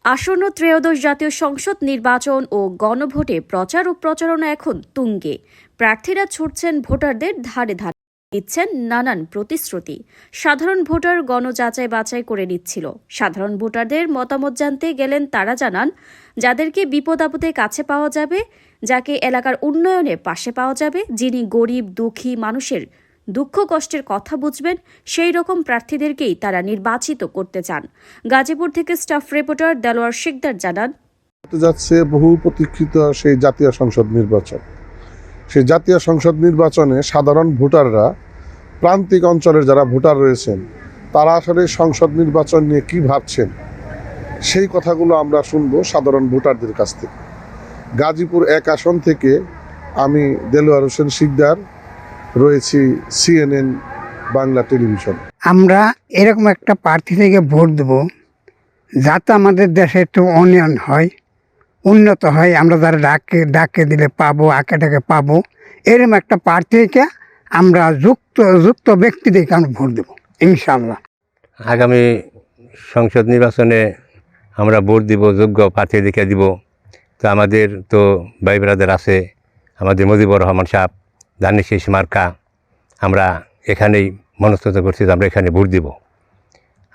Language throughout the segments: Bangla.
আসন্ন ত্রয়োদশ জাতীয় সংসদ নির্বাচন ও গণভোটে প্রচার ও প্রচারণা এখন তুঙ্গে। প্রার্থীরা ছুটছেন ভোটারদের ধারে ধারে, দিচ্ছেন নানান প্রতিশ্রুতি। সাধারণ ভোটার গণযাচাই বাছাই করে নিচ্ছিল। সাধারণ ভোটারদের মতামত জানতে গেলেন তারা জানান, যাদেরকে বিপদ আপদে কাছে পাওয়া যাবে, যাকে এলাকার উন্নয়নে পাশে পাওয়া যাবে, যিনি গরিব দুঃখী মানুষের দুঃখ কষ্টের কথা বুঝবেন, সেই রকম প্রার্থীদেরকেই তারা নির্বাচিত করতে চান। গাজীপুর থেকে স্টাফ রিপোর্টার দেলোয়ার শিকদার জানান, যাচ্ছে বহু প্রতীক্ষিত সেই জাতীয় সংসদ নির্বাচন। সেই জাতীয় সংসদ নির্বাচনে সাধারণ ভোটাররা, প্রান্তিক অঞ্চলের যারা ভোটার রয়েছেন, তারা আসলে সংসদ নির্বাচন নিয়ে কি ভাবছেন, সেই কথাগুলো আমরা শুনবো সাধারণ ভোটারদের কাছ থেকে। গাজীপুর 1 আসন থেকে আমি দেলোয়ার হোসেন শিকদার রয়েছি CNN বাংলা টেলিভিশন। আমরা এরকম একটা প্রার্থী থেকে ভোট দেব যাতে আমাদের দেশে একটু উন্নয়ন হয়, উন্নত হয়। আমরা যারা ডাকে দিলে পাবো, আঁকে ডাকে পাবো, এরকম একটা প্রার্থীকে আমরা যুক্ত ব্যক্তি থেকে আমরা ভোট দেবো ইনশাআল্লাহ। আগামী সংসদ নির্বাচনে আমরা ভোট দিব, যোগ্য প্রার্থী দেখে দিব। তো আমাদের তো ভাই ব্রাদার আছে, আমাদের মুজিবুর রহমান সাহেব, ধানের শীষ মার্কা। আমরা এখানেই মনস্থিত করছি যে আমরা এখানে ভোট দিব,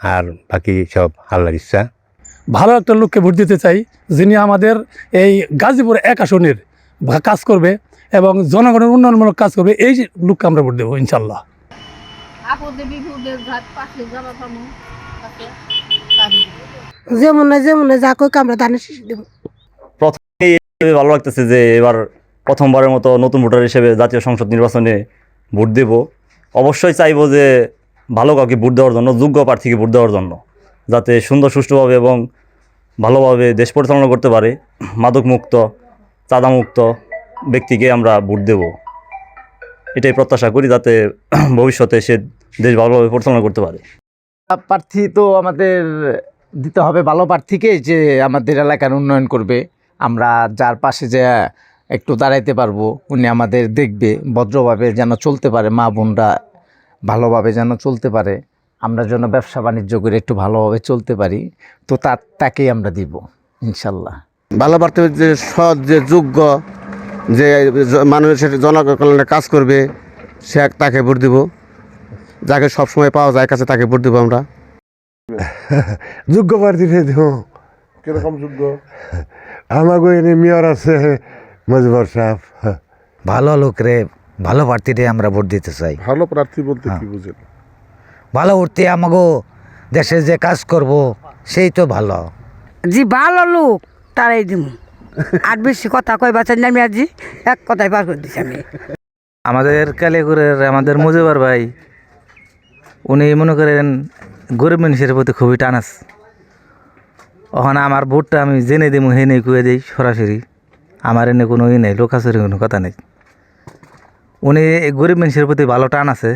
আর বাকি সব আল্লাহর ইচ্ছা। ভালো একটা লোককে ভোট দিতে চাই, যিনি আমাদের এই গাজীপুর 1 আসনের কাজ করবে এবং জনগণের উন্নয়নমূলক কাজ করবে। এই লোককে আমরা ভোট দেবো ইনশাল্লাহ। যেমন যা কই আমরা ধানের শীষ দেবো। প্রথমে ভালো লাগতেছে যে এবার প্রথমবারের মতো নতুন ভোটার হিসেবে জাতীয় সংসদ নির্বাচনে ভোট দেব। অবশ্যই চাইবো যে ভালো কাউকে ভোট দেওয়ার জন্য, যোগ্য প্রার্থীকে ভোট দেওয়ার জন্য, যাতে সুন্দর সুষ্ঠুভাবে এবং ভালোভাবে দেশ পরিচালনা করতে পারে। মাদকমুক্ত, চাঁদামুক্ত ব্যক্তিকে আমরা ভোট দেব, এটাই প্রত্যাশা করি, যাতে ভবিষ্যতে সে দেশ ভালোভাবে পরিচালনা করতে পারে। প্রার্থী তো আমাদের দিতে হবে ভালো প্রার্থীকে, যে আমাদের এলাকার উন্নয়ন করবে। আমরা যার পাশে যে একটু দাঁড়াইতে পারবো, উনি আমাদের দেখবে, ভদ্রভাবে যেন চলতে পারে, মা বোনরা ভালোভাবে যেন চলতে পারে, আমরা যেন ব্যবসা বাণিজ্য করে একটু ভালোভাবে চলতে পারি। তো তাকেই আমরা দিব ইনশাল্লাহ। ভালো প্রার্থী যে সৎ, যে যোগ্য, যে মানুষের জনকল্যাণে কাজ করবে, সে তাকে ভোট দিব। যাকে সবসময় পাওয়া যায় কাছে তাকে ভোট দিব আমরা। যোগ্য প্রার্থী দেব। কিরকম যোগ্য? আমাকে এনে মেয়র আছে মুজিবুর সাহেব। ভালো লোক রে, ভালো প্রার্থীতে আমরা ভোট দিতে চাই। ভালো প্রার্থী বলতে কি বুঝেন? ভালো উঠতে আমাকে দেশে যে কাজ করব সেই তো ভালো। জি ভালো লোক তারাই দিব। আর বেশি কথা কই বাঁচান আমি আজি এক কথায় পার করে দিছি আমি। আমাদের কালিয়াকুরের আমাদের মুজিবুর ভাই, উনি মনে করেন গরিব মানুষের প্রতি খুবই টান আছে। ওখানে আমার ভোটটা আমি জেনে দিব, হেনে কুয়ে দিই সরাসরি। আমার এনে কোনো নেই, লোকাচুরি কোনো কথা নেই। উনি গরিব মানুষের প্রতি ভালো টান আছে,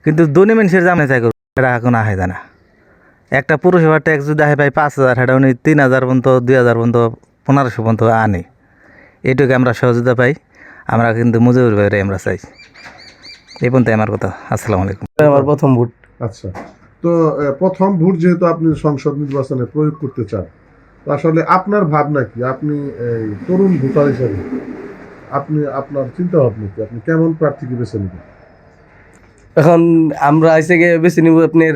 কিন্তু ধনী মানুষের জামে চাই করবো এটা এখন আহে জানা। একটা পুরসভার ট্যাক্স যদি আহে পাই 5,000, সেটা উনি 3,000 পর্যন্ত, 2,000 পর্যন্ত, 1500 পর্যন্ত আনে। এইটুকু আমরা সহযোগিতা পাই। আমরা কিন্তু মুজিবুর ভাইরে আমরা চাই। এই পর্যন্ত আমার কথা। আসসালামু আলাইকুম। আমার প্রথম ভোট। আচ্ছা, তো প্রথম ভোট যেহেতু আপনি সংসদ নির্বাচনে প্রয়োগ করতে চান, তো আসলে আপনার ভাবনা কি? আপনি তরুণ ভোটার হিসেবে আপনি আপনার চিন্তা ভাবনা কি? আপনি কেমন প্রার্থীকে বেছে নেবেন? এখন আমরা এসে গিয়ে বেছে নিব আপনার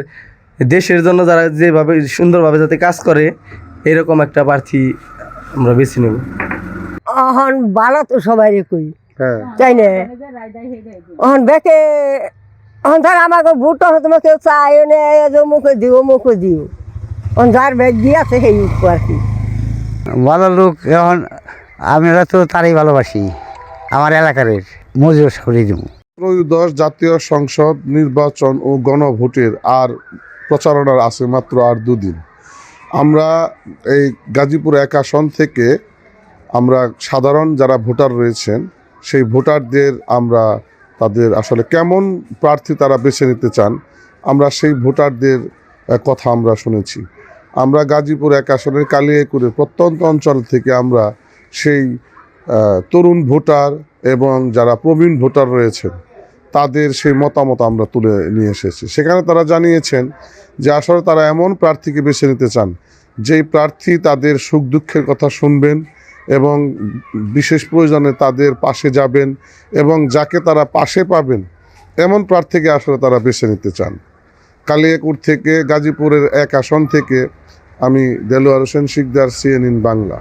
দেশের জন্য, যারা যেভাবে সুন্দরভাবে যাতে কাজ করে, এরকম একটা প্রার্থী আমরা বেছে নেব। অহন ভালো তো সবাই কই, হ্যাঁ তাই না? অহন বেকে অহন ধর আমাকে ভোট তোমাকে কেউ চাই নে, মুখে দিও। অহন যার ব্যাগ দিয়ে আছে সেই আর কি ভালো লোক। এখন আমরা তো তারই ভালোবাসি, আমার এলাকার মজুর করে দেবো। ত্রয়োদশ জাতীয় সংসদ নির্বাচন ও গণভোটের আর প্রচারণার আছে মাত্র আর 2 দিন। আমরা এই গাজীপুর 1 আসন থেকে আমরা সাধারণ যারা ভোটার রয়েছেন, সেই ভোটারদের আমরা তাদের আসলে কেমন প্রার্থী তারা বেছে নিতে চান, আমরা সেই ভোটারদের কথা আমরা শুনেছি। আমরা গাজীপুর 1 আসনের কালিয়াকুরের প্রত্যন্ত অঞ্চল থেকে আমরা সেই তরুণ ভোটার এবং যারা প্রবীণ ভোটার রয়েছেন তাদের সেই মতামত আমরা তুলে নিয়ে এসেছি। সেখানে তারা জানিয়েছেন যে আসলে তারা এমন প্রার্থীকে বেছে নিতে চান যেই প্রার্থী তাদের সুখ দুঃখের কথা শুনবেন এবং বিশেষ প্রয়োজনে তাদের পাশে যাবেন এবং যাকে তারা পাশে পাবেন এমন প্রার্থীকে আসলে তারা বেছে নিতে চান। কালিয়াকৈর থেকে গাজীপুরের 1 আসন থেকে আমি দেলোয়ার হোসেন শিকদার, CNN বাংলা।